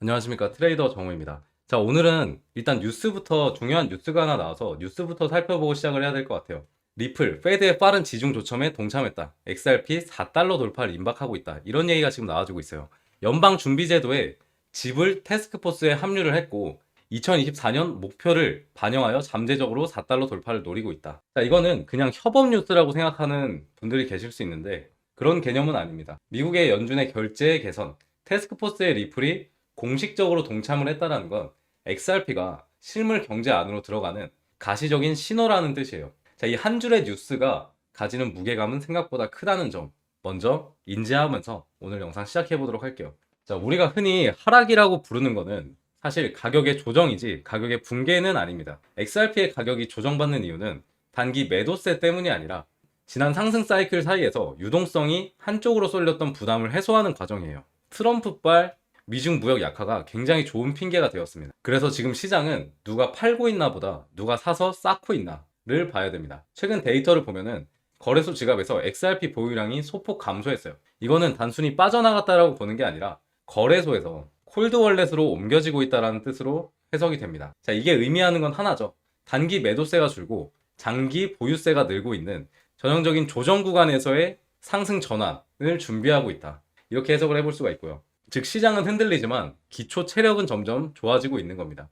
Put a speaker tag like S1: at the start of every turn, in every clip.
S1: 안녕하십니까, 트레이더 정우입니다. 자, 오늘은 일단 뉴스부터, 중요한 뉴스가 하나 나와서 뉴스부터 살펴보고 시작을 해야 될 것 같아요. 리플, 페드의 빠른 지중 조첨에 동참했다. XRP 4달러 돌파를 임박하고 있다. 이런 얘기가 지금 나와주고 있어요. 연방준비제도에 지불 태스크포스에 합류를 했고 2024년 목표를 반영하여 잠재적으로 4달러 돌파를 노리고 있다. 자, 이거는 그냥 협업 뉴스라고 생각하는 분들이 계실 수 있는데 그런 개념은 아닙니다. 미국의 연준의 결제 개선, 태스크포스의 리플이 공식적으로 동참을 했다는 건 XRP가 실물 경제 안으로 들어가는 가시적인 신호라는 뜻이에요. 자, 이 한 줄의 뉴스가 가지는 무게감은 생각보다 크다는 점 먼저 인지하면서 오늘 영상 시작해 보도록 할게요. 자, 우리가 흔히 하락이라고 부르는 거는 사실 가격의 조정이지 가격의 붕괴는 아닙니다. XRP의 가격이 조정받는 이유는 단기 매도세 때문이 아니라 지난 상승 사이클 사이에서 유동성이 한쪽으로 쏠렸던 부담을 해소하는 과정이에요. 트럼프발 미중 무역 약화가 굉장히 좋은 핑계가 되었습니다. 그래서 지금 시장은 누가 팔고 있나 보다 누가 사서 쌓고 있나를 봐야 됩니다. 최근 데이터를 보면은 거래소 지갑에서 XRP 보유량이 소폭 감소했어요. 이거는 단순히 빠져나갔다라고 보는 게 아니라 거래소에서 콜드 월렛으로 옮겨지고 있다는 뜻으로 해석이 됩니다. 자, 이게 의미하는 건 하나죠. 단기 매도세가 줄고 장기 보유세가 늘고 있는 전형적인 조정 구간에서의 상승 전환을 준비하고 있다. 이렇게 해석을 해볼 수가 있고요. 즉 시장은 흔들리지만 기초 체력은 점점 좋아지고 있는 겁니다.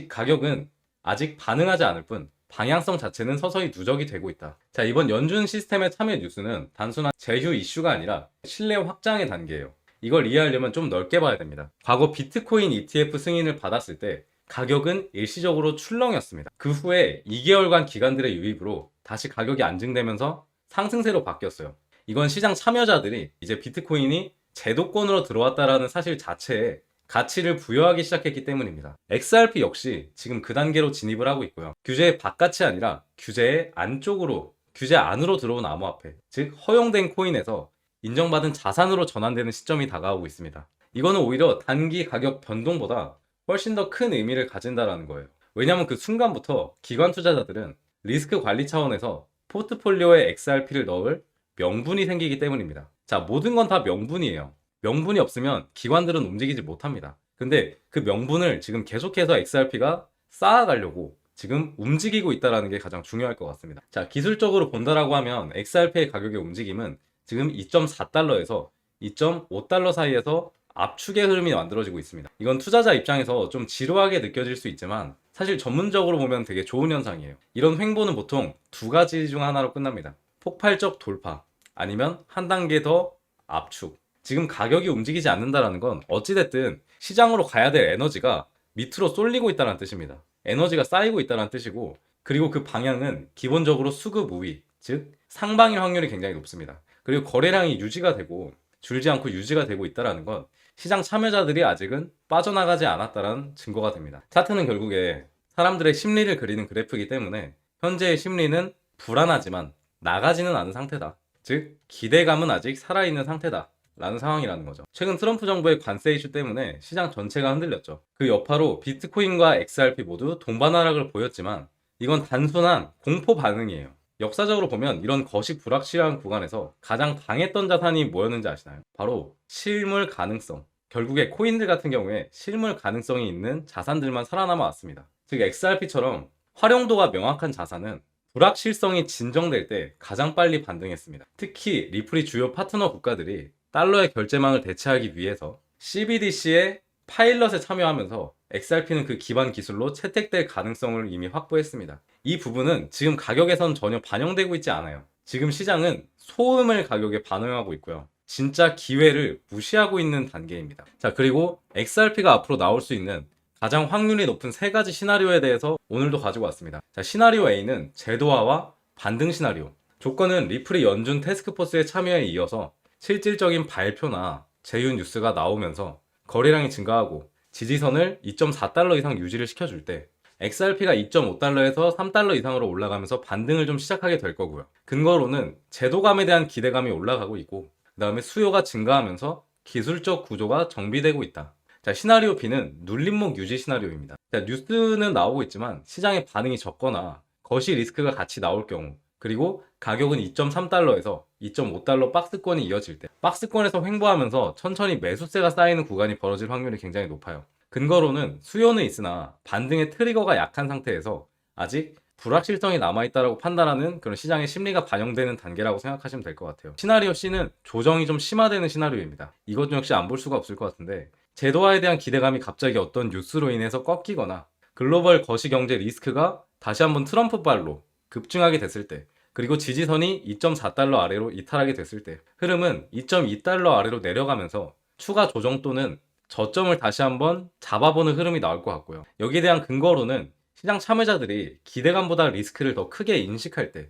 S1: 가격은 아직 반응하지 않을 뿐 방향성 자체는 서서히 누적이 되고 있다. 자, 이번 연준 시스템의 참여 뉴스는 단순한 제휴 이슈가 아니라 신뢰 확장의 단계예요. 이걸 이해하려면 좀 넓게 봐야 됩니다. 과거 비트코인 ETF 승인을 받았을 때 가격은 일시적으로 출렁였습니다. 그 후에 2개월간 기관들의 유입으로 다시 가격이 안정되면서 상승세로 바뀌었어요. 이건 시장 참여자들이 이제 비트코인이 제도권으로 들어왔다라는 사실 자체에 가치를 부여하기 시작했기 때문입니다. XRP 역시 지금 그 단계로 진입을 하고 있고요. 규제의 바깥이 아니라 규제의 안쪽으로, 규제 안으로 들어온 암호화폐, 즉 허용된 코인에서 인정받은 자산으로 전환되는 시점이 다가오고 있습니다. 이거는 오히려 단기 가격 변동보다 훨씬 더 큰 의미를 가진다라는 거예요. 왜냐하면 그 순간부터 기관 투자자들은 리스크 관리 차원에서 포트폴리오에 XRP를 넣을 명분이 생기기 때문입니다. 자, 모든 건 다 명분이에요. 명분이 없으면 기관들은 움직이지 못합니다. 근데 그 명분을 지금 계속해서 XRP가 쌓아가려고 지금 움직이고 있다는 게 가장 중요할 것 같습니다. 자, 기술적으로 본다라고 하면 XRP의 가격의 움직임은 지금 2.4달러에서 2.5달러 사이에서 압축의 흐름이 만들어지고 있습니다. 이건 투자자 입장에서 좀 지루하게 느껴질 수 있지만 사실 전문적으로 보면 되게 좋은 현상이에요. 이런 횡보는 보통 두 가지 중 하나로 끝납니다. 폭발적 돌파 아니면 한 단계 더 압축. 지금 가격이 움직이지 않는다는 건 어찌됐든 시장으로 가야 될 에너지가 밑으로 쏠리고 있다는 뜻입니다. 에너지가 쌓이고 있다는 뜻이고, 그리고 그 방향은 기본적으로 수급 우위, 즉 상방일 확률이 굉장히 높습니다. 그리고 거래량이 유지가 되고 줄지 않고 유지가 되고 있다는 건 시장 참여자들이 아직은 빠져나가지 않았다는 증거가 됩니다. 차트는 결국에 사람들의 심리를 그리는 그래프이기 때문에 현재의 심리는 불안하지만 나가지는 않은 상태다. 즉 기대감은 아직 살아있는 상태다 라는 상황이라는 거죠. 최근 트럼프 정부의 관세 이슈 때문에 시장 전체가 흔들렸죠. 그 여파로 비트코인과 XRP 모두 동반 하락을 보였지만 이건 단순한 공포 반응이에요. 역사적으로 보면 이런 거시 불확실한 구간에서 가장 강했던 자산이 뭐였는지 아시나요? 바로 실물 가능성. 결국에 코인들 같은 경우에 실물 가능성이 있는 자산들만 살아남아 왔습니다. 즉 XRP처럼 활용도가 명확한 자산은 불확실성이 진정될 때 가장 빨리 반등했습니다. 특히 리플이 주요 파트너 국가들이 달러의 결제망을 대체하기 위해서 CBDC의 파일럿에 참여하면서 XRP는 그 기반 기술로 채택될 가능성을 이미 확보했습니다. 이 부분은 지금 가격에선 전혀 반영되고 있지 않아요. 지금 시장은 소음을 가격에 반영하고 있고요. 진짜 기회를 무시하고 있는 단계입니다. 자, 그리고 XRP가 앞으로 나올 수 있는 가장 확률이 높은 세 가지 시나리오에 대해서 오늘도 가지고 왔습니다. 자, 시나리오 A는 제도화와 반등 시나리오. 조건은 리플이 연준 태스크포스에 참여에 이어서 실질적인 발표나 제휴 뉴스가 나오면서 거래량이 증가하고 지지선을 2.4달러 이상 유지를 시켜줄 때 XRP가 2.5달러에서 3달러 이상으로 올라가면서 반등을 좀 시작하게 될 거고요. 근거로는 제도감에 대한 기대감이 올라가고 있고 그 다음에 수요가 증가하면서 기술적 구조가 정비되고 있다. 자, 시나리오 B는 눌림목 유지 시나리오입니다. 자, 뉴스는 나오고 있지만 시장의 반응이 적거나 거시 리스크가 같이 나올 경우, 그리고 가격은 2.3달러에서 2.5달러 박스권이 이어질 때 박스권에서 횡보하면서 천천히 매수세가 쌓이는 구간이 벌어질 확률이 굉장히 높아요. 근거로는 수요는 있으나 반등의 트리거가 약한 상태에서 아직 불확실성이 남아있다라고 판단하는 그런 시장의 심리가 반영되는 단계라고 생각하시면 될 것 같아요. 시나리오 C는 조정이 좀 심화되는 시나리오입니다. 이것 역시 안 볼 수가 없을 것 같은데, 제도화에 대한 기대감이 갑자기 어떤 뉴스로 인해서 꺾이거나 글로벌 거시경제 리스크가 다시 한번 트럼프 발로 급증하게 됐을 때, 그리고 지지선이 2.4달러 아래로 이탈하게 됐을 때 흐름은 2.2달러 아래로 내려가면서 추가 조정 또는 저점을 다시 한번 잡아보는 흐름이 나올 것 같고요. 여기에 대한 근거로는 시장 참여자들이 기대감보다 리스크를 더 크게 인식할 때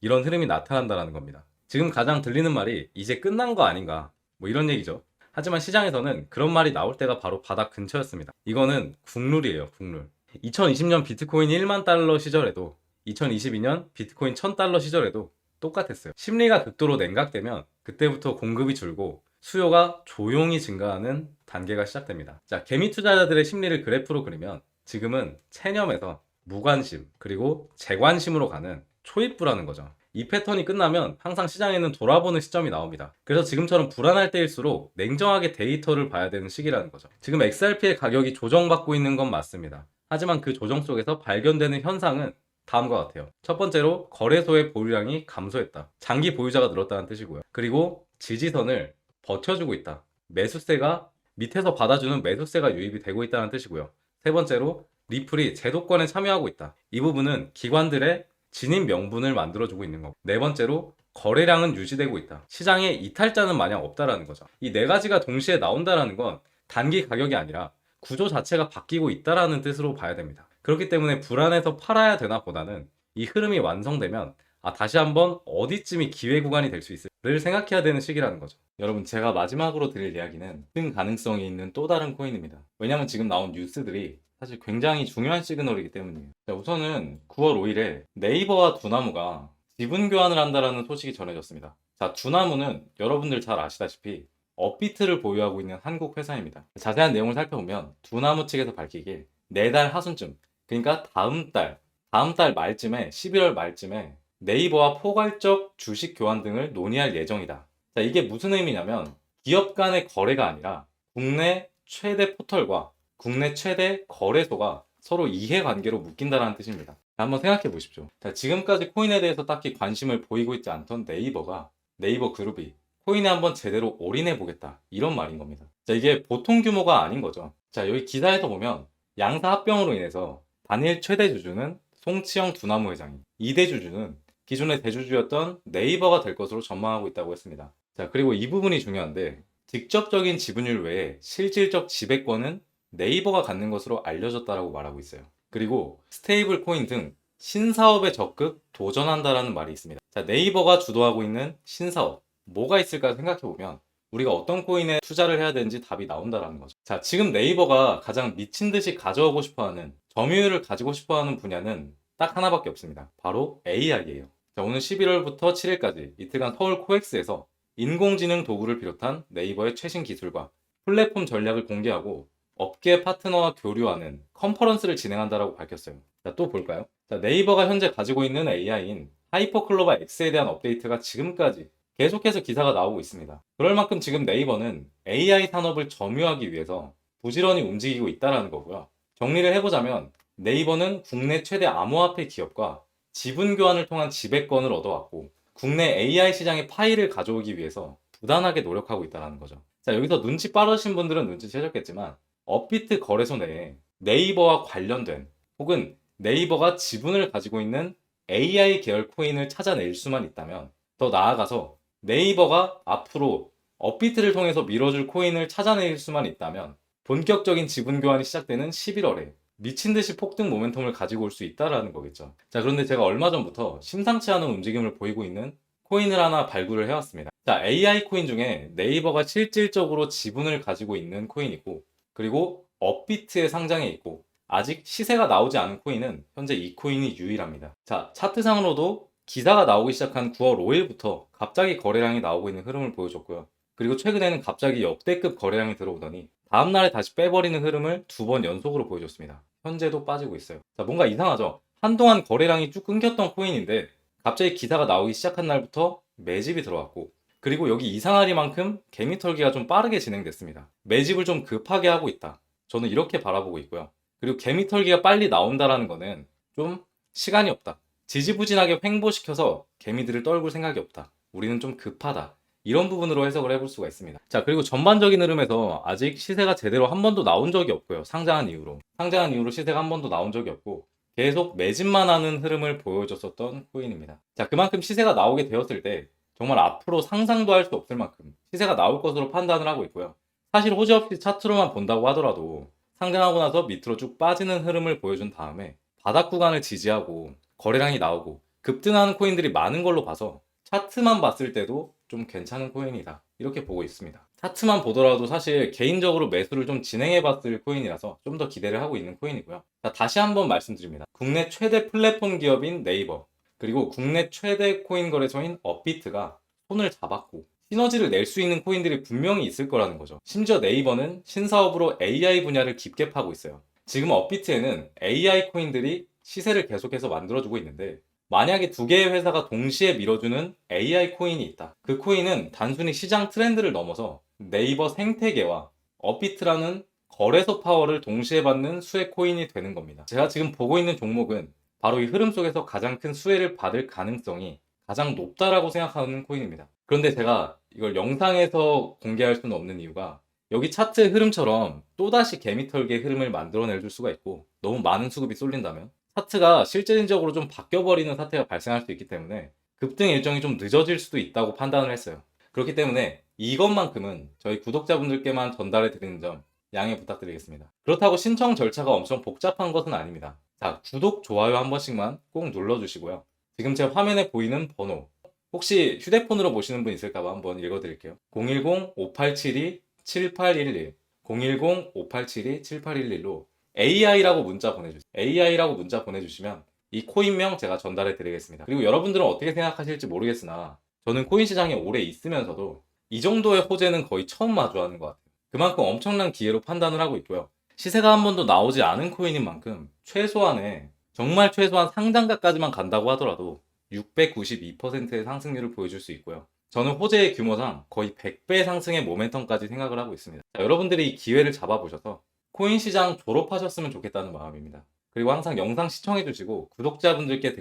S1: 이런 흐름이 나타난다는 겁니다. 지금 가장 들리는 말이 이제 끝난 거 아닌가, 뭐 이런 얘기죠. 하지만 시장에서는 그런 말이 나올 때가 바로 바닥 근처였습니다. 이거는 국룰이에요, 국룰. 2020년 비트코인 1만 달러 시절에도 2022년 비트코인 1000달러 시절에도 똑같았어요. 심리가 극도로 냉각되면 그때부터 공급이 줄고 수요가 조용히 증가하는 단계가 시작됩니다. 자, 개미 투자자들의 심리를 그래프로 그리면 지금은 체념에서 무관심 그리고 재관심으로 가는 초입부라는 거죠. 이 패턴이 끝나면 항상 시장에는 돌아보는 시점이 나옵니다. 그래서 지금처럼 불안할 때일수록 냉정하게 데이터를 봐야 되는 시기라는 거죠. 지금 XRP의 가격이 조정받고 있는 건 맞습니다. 하지만 그 조정 속에서 발견되는 현상은 다음과 같아요. 첫 번째로 거래소의 보유량이 감소했다. 장기 보유자가 늘었다는 뜻이고요. 그리고 지지선을 버텨주고 있다. 매수세가 밑에서 받아주는 매수세가 유입이 되고 있다는 뜻이고요. 세 번째로 리플이 제도권에 참여하고 있다. 이 부분은 기관들의 진입 명분을 만들어주고 있는 거고, 네 번째로 거래량은 유지되고 있다. 시장에 이탈자는 마냥 없다라는 거죠. 이 네 가지가 동시에 나온다라는 건 단기 가격이 아니라 구조 자체가 바뀌고 있다라는 뜻으로 봐야 됩니다. 그렇기 때문에 불안해서 팔아야 되나 보다는 이 흐름이 완성되면 다시 한번 어디쯤이 기회 구간이 될 수 있을지를 생각해야 되는 시기라는 거죠. 여러분, 제가 마지막으로 드릴 이야기는 큰 가능성이 있는 또 다른 코인입니다. 왜냐하면 지금 나온 뉴스들이 사실 굉장히 중요한 시그널이기 때문이에요. 자, 우선은 9월 5일에 네이버와 두나무가 지분 교환을 한다는 소식이 전해졌습니다. 자, 두나무는 여러분들 잘 아시다시피 업비트를 보유하고 있는 한국 회사입니다. 자세한 내용을 살펴보면 두나무 측에서 밝히길 내달 하순쯤, 그러니까 다음 달 말쯤에, 11월 말쯤에 네이버와 포괄적 주식 교환 등을 논의할 예정이다. 자, 이게 무슨 의미냐면 기업 간의 거래가 아니라 국내 최대 포털과 국내 최대 거래소가 서로 이해관계로 묶인다는 뜻입니다. 자, 한번 생각해 보십시오. 자, 지금까지 코인에 대해서 딱히 관심을 보이고 있지 않던 네이버가, 네이버 그룹이 코인에 한번 제대로 올인해 보겠다, 이런 말인 겁니다. 자, 이게 보통 규모가 아닌 거죠. 자, 여기 기사에서 보면 양사 합병으로 인해서 단일 최대 주주는 송치영 두나무 회장이, 2대 주주는 기존의 대주주였던 네이버가 될 것으로 전망하고 있다고 했습니다. 자, 그리고 이 부분이 중요한데 직접적인 지분율 외에 실질적 지배권은 네이버가 갖는 것으로 알려졌다라고 말하고 있어요. 그리고 스테이블 코인 등 신사업에 적극 도전한다라는 말이 있습니다. 자, 네이버가 주도하고 있는 신사업 뭐가 있을까 생각해보면 우리가 어떤 코인에 투자를 해야 되는지 답이 나온다라는 거죠. 자, 지금 네이버가 가장 미친 듯이 가져오고 싶어하는, 점유율을 가지고 싶어하는 분야는 딱 하나밖에 없습니다. 바로 AI예요. 자, 오늘 11월부터 7일까지 이틀간 서울 코엑스에서 인공지능 도구를 비롯한 네이버의 최신 기술과 플랫폼 전략을 공개하고 업계 파트너와 교류하는 컨퍼런스를 진행한다라고 밝혔어요. 자, 또 볼까요? 자, 네이버가 현재 가지고 있는 AI인 하이퍼클로바 X에 대한 업데이트가 지금까지 계속해서 기사가 나오고 있습니다. 그럴 만큼 지금 네이버는 AI 산업을 점유하기 위해서 부지런히 움직이고 있다는 거고요. 정리를 해보자면 네이버는 국내 최대 암호화폐 기업과 지분 교환을 통한 지배권을 얻어왔고 국내 AI 시장의 파이를 가져오기 위해서 부단하게 노력하고 있다는 거죠. 자, 여기서 눈치 빠르신 분들은 눈치채셨겠지만 업비트 거래소 내에 네이버와 관련된 혹은 네이버가 지분을 가지고 있는 AI 계열 코인을 찾아낼 수만 있다면, 더 나아가서 네이버가 앞으로 업비트를 통해서 밀어줄 코인을 찾아낼 수만 있다면 본격적인 지분 교환이 시작되는 11월에 미친 듯이 폭등 모멘텀을 가지고 올 수 있다라는 거겠죠. 자, 그런데 제가 얼마 전부터 심상치 않은 움직임을 보이고 있는 코인을 하나 발굴을 해왔습니다. 자, AI 코인 중에 네이버가 실질적으로 지분을 가지고 있는 코인이고, 그리고 업비트에 상장해 있고 아직 시세가 나오지 않은 코인은 현재 이 코인이 유일합니다. 자, 차트상으로도 기사가 나오기 시작한 9월 5일부터 갑자기 거래량이 나오고 있는 흐름을 보여줬고요. 그리고 최근에는 갑자기 역대급 거래량이 들어오더니 다음날에 다시 빼버리는 흐름을 2번 연속으로 보여줬습니다. 현재도 빠지고 있어요. 자, 뭔가 이상하죠? 한동안 거래량이 쭉 끊겼던 코인인데 갑자기 기사가 나오기 시작한 날부터 매집이 들어왔고, 그리고 여기 이상하리만큼 개미 털기가 좀 빠르게 진행됐습니다. 매집을 좀 급하게 하고 있다. 저는 이렇게 바라보고 있고요. 그리고 개미털기가 빨리 나온다라는 거는 좀 시간이 없다. 지지부진하게 횡보시켜서 개미들을 떨굴 생각이 없다. 우리는 좀 급하다. 이런 부분으로 해석을 해볼 수가 있습니다. 자, 그리고 전반적인 흐름에서 아직 시세가 제대로 한 번도 나온 적이 없고요. 상장한 이후로. 상장한 이후로 시세가 한 번도 나온 적이 없고 계속 매집만 하는 흐름을 보여줬었던 코인입니다. 자, 그만큼 시세가 나오게 되었을 때 정말 앞으로 상상도 할 수 없을 만큼 시세가 나올 것으로 판단을 하고 있고요. 사실 호재 없이 차트로만 본다고 하더라도 상장하고 나서 밑으로 쭉 빠지는 흐름을 보여준 다음에 바닥 구간을 지지하고 거래량이 나오고 급등하는 코인들이 많은 걸로 봐서 차트만 봤을 때도 좀 괜찮은 코인이다. 이렇게 보고 있습니다. 차트만 보더라도 사실 개인적으로 매수를 좀 진행해 봤을 코인이라서 좀 더 기대를 하고 있는 코인이고요. 자, 다시 한번 말씀드립니다. 국내 최대 플랫폼 기업인 네이버, 그리고 국내 최대 코인 거래소인 업비트가 손을 잡았고 시너지를 낼 수 있는 코인들이 분명히 있을 거라는 거죠. 심지어 네이버는 신사업으로 AI 분야를 깊게 파고 있어요. 지금 업비트에는 AI 코인들이 시세를 계속해서 만들어주고 있는데 만약에 두 개의 회사가 동시에 밀어주는 AI 코인이 있다. 그 코인은 단순히 시장 트렌드를 넘어서 네이버 생태계와 업비트라는 거래소 파워를 동시에 받는 수혜 코인이 되는 겁니다. 제가 지금 보고 있는 종목은 바로 이 흐름 속에서 가장 큰 수혜를 받을 가능성이 가장 높다라고 생각하는 코인입니다. 그런데 제가 이걸 영상에서 공개할 수는 없는 이유가 여기 차트의 흐름처럼 또다시 개미털기의 흐름을 만들어낼 수가 있고 너무 많은 수급이 쏠린다면 차트가 실질적으로 좀 바뀌어버리는 사태가 발생할 수 있기 때문에 급등 일정이 좀 늦어질 수도 있다고 판단을 했어요. 그렇기 때문에 이것만큼은 저희 구독자분들께만 전달해 드리는 점 양해 부탁드리겠습니다. 그렇다고 신청 절차가 엄청 복잡한 것은 아닙니다. 자, 구독, 좋아요 한 번씩만 꼭 눌러주시고요. 지금 제 화면에 보이는 번호, 혹시 휴대폰으로 보시는 분 있을까봐 한번 읽어드릴게요. 010-5872-7811 010-5872-7811로 AI라고 문자 보내주세요. AI라고 문자 보내주시면 이 코인명 제가 전달해 드리겠습니다. 그리고 여러분들은 어떻게 생각하실지 모르겠으나 저는 코인 시장에 오래 있으면서도 이 정도의 호재는 거의 처음 마주하는 것 같아요. 그만큼 엄청난 기회로 판단을 하고 있고요. 시세가 한 번도 나오지 않은 코인인 만큼 최소한의 정말 최소한 상장가까지만 간다고 하더라도 692%의 상승률을 보여줄 수 있고요. 저는 호재의 규모상 거의 100배 상승의 모멘텀까지 생각을 하고 있습니다. 자, 여러분들이 이 기회를 잡아보셔서 코인 시장 졸업하셨으면 좋겠다는 마음입니다. 그리고 항상 영상 시청해주시고 구독자분들께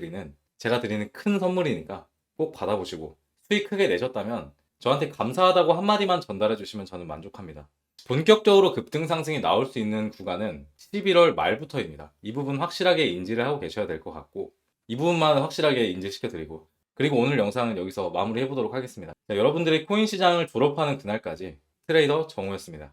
S1: 제가 드리는 큰 선물이니까 꼭 받아보시고 수익 크게 내셨다면 저한테 감사하다고 한마디만 전달해 주시면 저는 만족합니다. 본격적으로 급등 상승이 나올 수 있는 구간은 11월 말부터입니다. 이 부분 확실하게 인지를 하고 계셔야 될 것 같고 이 부분만 확실하게 인지시켜 드리고 그리고 오늘 영상은 여기서 마무리해 보도록 하겠습니다. 자, 여러분들이 코인 시장을 졸업하는 그날까지 트레이더 정우였습니다.